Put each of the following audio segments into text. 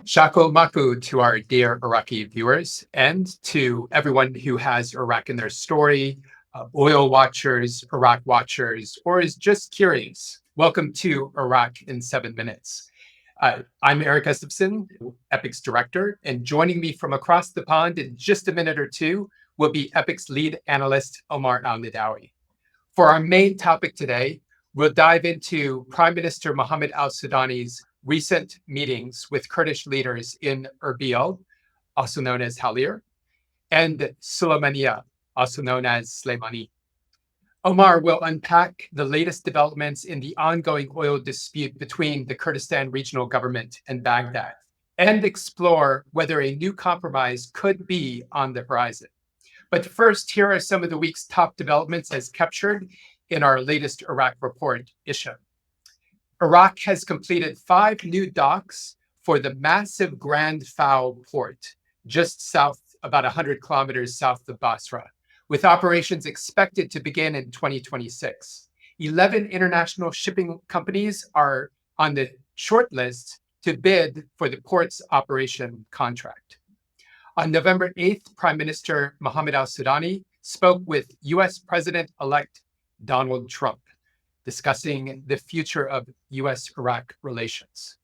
Shako Maku to our dear Iraqi viewers and to everyone who has Iraq in their story, oil watchers, Iraq watchers, or is just curious. Welcome to Iraq in 7 minutes. I'm Erik Estepson, Epic's director, and joining me from across the pond in just a minute or two will be Epic's lead analyst, Omar Al-Nidawi. For our main topic today, we'll dive into Prime Minister Mohammed al-Sudani's recent meetings with Kurdish leaders in Erbil, also known as Halir, and Suleimania, also known as Slemani. Omar will unpack the latest developments in the ongoing oil dispute between the Kurdistan regional government and Baghdad, and explore whether a new compromise could be on the horizon. But first, here are some of the week's top developments as captured in our latest Iraq report issue. Iraq has completed 5 new docks for the massive Grand Fao port, just south, about 100 kilometers south of Basra, with operations expected to begin in 2026. 11 international shipping companies are on the short list to bid for the port's operation contract. On November 8th, Prime Minister Mohammed al-Sudani spoke with US President-elect Donald Trump, discussing the future of US-Iraq relations.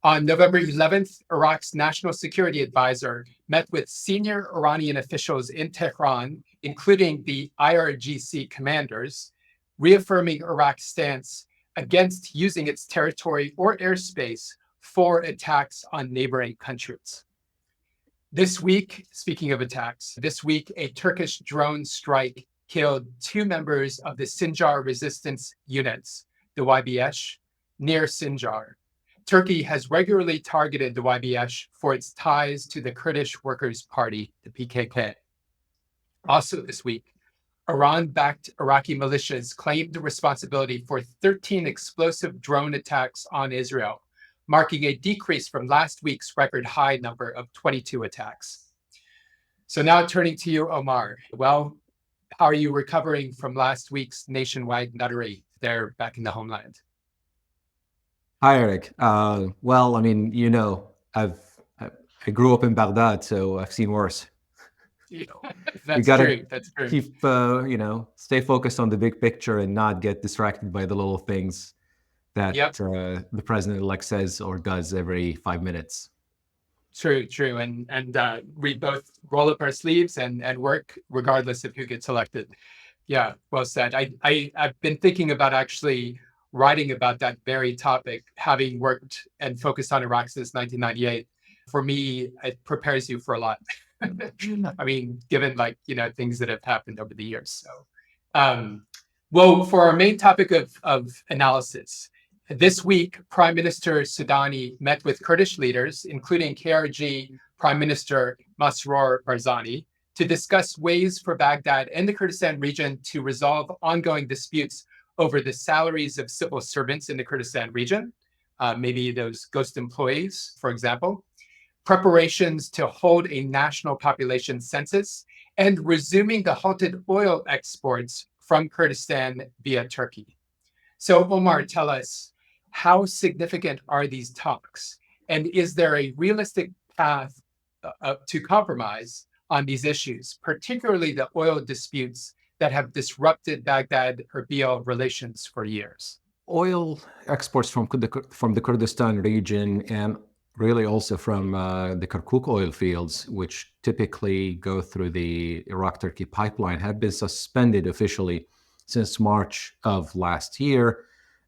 On November 11th, Iraq's national security advisor met with senior Iranian officials in Tehran, including the IRGC commanders, reaffirming Iraq's stance against using its territory or airspace for attacks on neighboring countries. This week, speaking of attacks, a Turkish drone strike killed 2 members of the Sinjar resistance units, the YBS, near Sinjar. Turkey has regularly targeted the YBS for its ties to the Kurdish Workers' Party, the PKK. Also this week, Iran-backed Iraqi militias claimed responsibility for 13 explosive drone attacks on Israel, marking a decrease from last week's record high number of 22 attacks. So now turning to you, Omar. Well, how are you recovering from last week's nationwide nuttery there back in the homeland? Hi, Eric. Well, I mean, I grew up in Baghdad, so I've seen worse. That's true. Keep, stay focused on the big picture and not get distracted by the little things that the president-elect says or does every 5 minutes. True. And we both roll up our sleeves and work regardless of who gets elected. Yeah, well said. I've been thinking about actually writing about that very topic, having worked and focused on Iraq since 1998. For me, it prepares you for a lot. I mean, given things that have happened over the years. So, well, for our main topic of analysis, this week, Prime Minister Sudani met with Kurdish leaders, including KRG Prime Minister Masroor Barzani, to discuss ways for Baghdad and the Kurdistan region to resolve ongoing disputes over the salaries of civil servants in the Kurdistan region, maybe those ghost employees, for example, preparations to hold a national population census, and resuming the halted oil exports from Kurdistan via Turkey. So, Omar, tell us, how significant are these talks? And is there a realistic path to compromise on these issues, particularly the oil disputes that have disrupted Baghdad-Erbil relations for years? Oil exports from the Kurdistan region and really also from the Kirkuk oil fields, which typically go through the Iraq-Turkey pipeline, have been suspended officially since March of last year.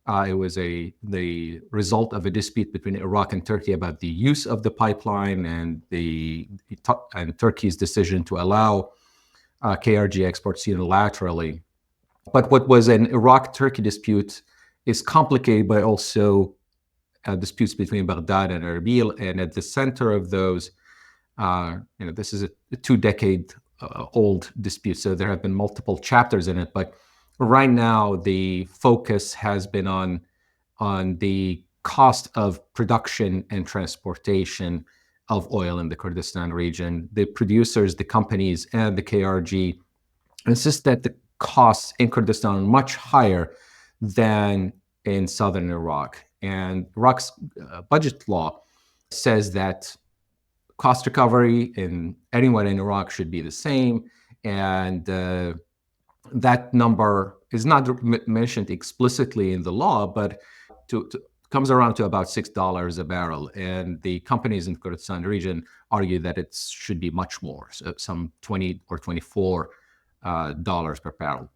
It was the result of a dispute between Iraq and Turkey about the use of the pipeline and Turkey's decision to allow KRG exports unilaterally. But what was an Iraq-Turkey dispute is complicated by also disputes between Baghdad and Erbil, and at the center of those, this is a 2-decade-old dispute, so there have been multiple chapters in it. But right now, the focus has been on the cost of production and transportation of oil in the Kurdistan region. The producers, the companies, and the KRG insist that the costs in Kurdistan are much higher than in southern Iraq. And Iraq's budget law says that cost recovery in anywhere in Iraq should be the same, and that number is not mentioned explicitly in the law, but comes around to about $6 a barrel. And the companies in the Kurdistan region argue that it should be much more, so some $20 or $24 per barrel.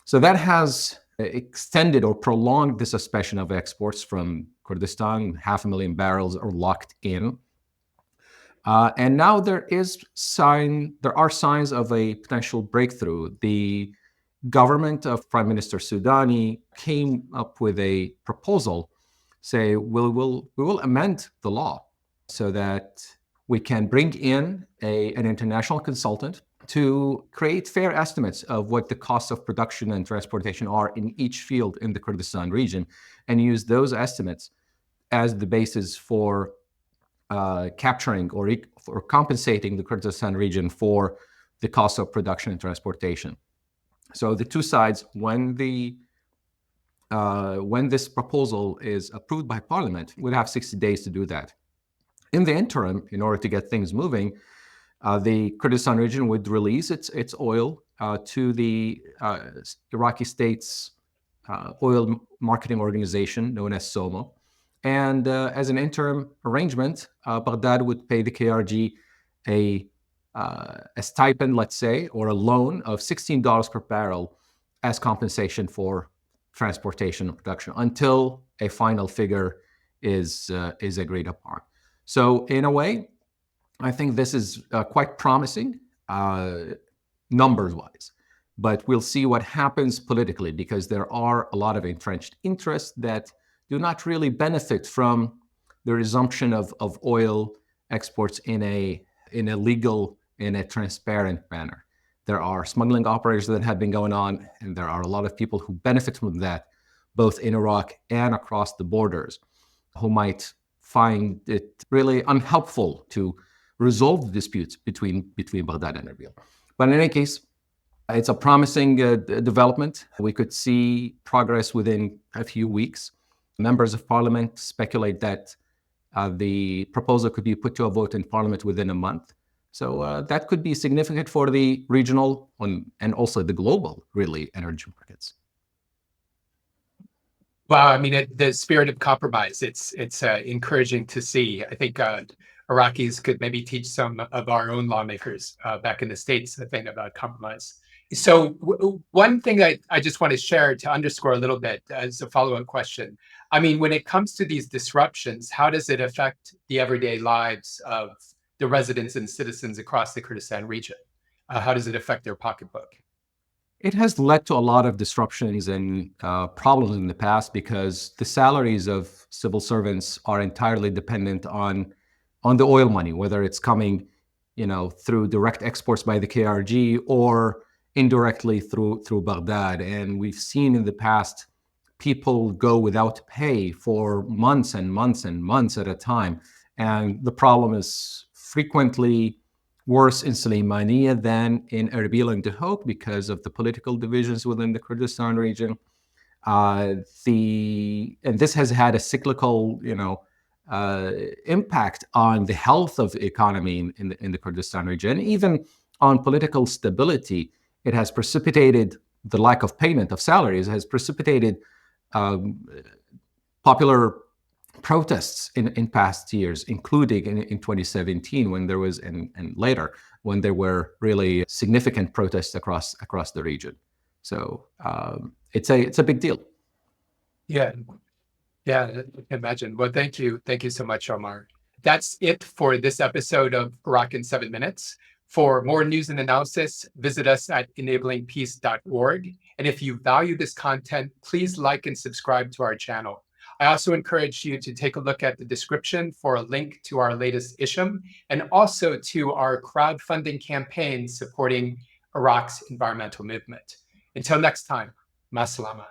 So that has extended or prolonged the suspension of exports from Kurdistan. 500,000 barrels are locked in. And now there are signs of a potential breakthrough. The government of Prime Minister Sudani came up with a proposal, say we will amend the law so that we can bring in an international consultant to create fair estimates of what the costs of production and transportation are in each field in the Kurdistan region, and use those estimates as the basis for capturing or compensating the Kurdistan region for the cost of production and transportation. So the two sides, when this proposal is approved by Parliament, would have 60 days to do that. In the interim, in order to get things moving, the Kurdistan region would release its oil to the Iraqi state's oil marketing organization known as SOMO. And as an interim arrangement, Baghdad would pay the KRG a stipend, let's say, or a loan of $16 per barrel as compensation for transportation and production until a final figure is agreed upon. So in a way, I think this is quite promising numbers-wise. But we'll see what happens politically, because there are a lot of entrenched interests that do not really benefit from the resumption of oil exports in a legal, in a transparent manner. There are smuggling operations that have been going on, and there are a lot of people who benefit from that, both in Iraq and across the borders, who might find it really unhelpful to resolve the disputes between Baghdad and Erbil. But in any case, it's a promising development. We could see progress within a few weeks. Members of Parliament speculate that the proposal could be put to a vote in Parliament within a month. So that could be significant for the regional and also the global, really, energy markets. Well, I mean, the spirit of compromise, it's encouraging to see. I think Iraqis could maybe teach some of our own lawmakers back in the States a thing about compromise. So one thing that I just want to share to underscore a little bit as a follow-up question. I mean, when it comes to these disruptions, how does it affect the everyday lives of the residents and citizens across the Kurdistan region? How does it affect their pocketbook? It has led to a lot of disruptions and problems in the past, because the salaries of civil servants are entirely dependent on the oil money, whether it's coming, through direct exports by the KRG or indirectly through Baghdad. And we've seen in the past people go without pay for months and months and months at a time. And the problem is frequently worse in Sulaymaniyah than in Erbil and Duhok because of the political divisions within the Kurdistan region. And this has had a cyclical, impact on the health of the economy in the Kurdistan region, even on political stability. It has precipitated the lack of payment of salaries, has precipitated popular protests in past years, including in 2017 when there was, and later when there were really significant protests across the region. So it's a big deal. Yeah, I can imagine. Well, thank you so much, Omar. That's it for this episode of Iraq in 7 Minutes. For more news and analysis, visit us at enablingpeace.org. And if you value this content, please like and subscribe to our channel. I also encourage you to take a look at the description for a link to our latest issue and also to our crowdfunding campaign supporting Iraq's environmental movement. Until next time, masalama.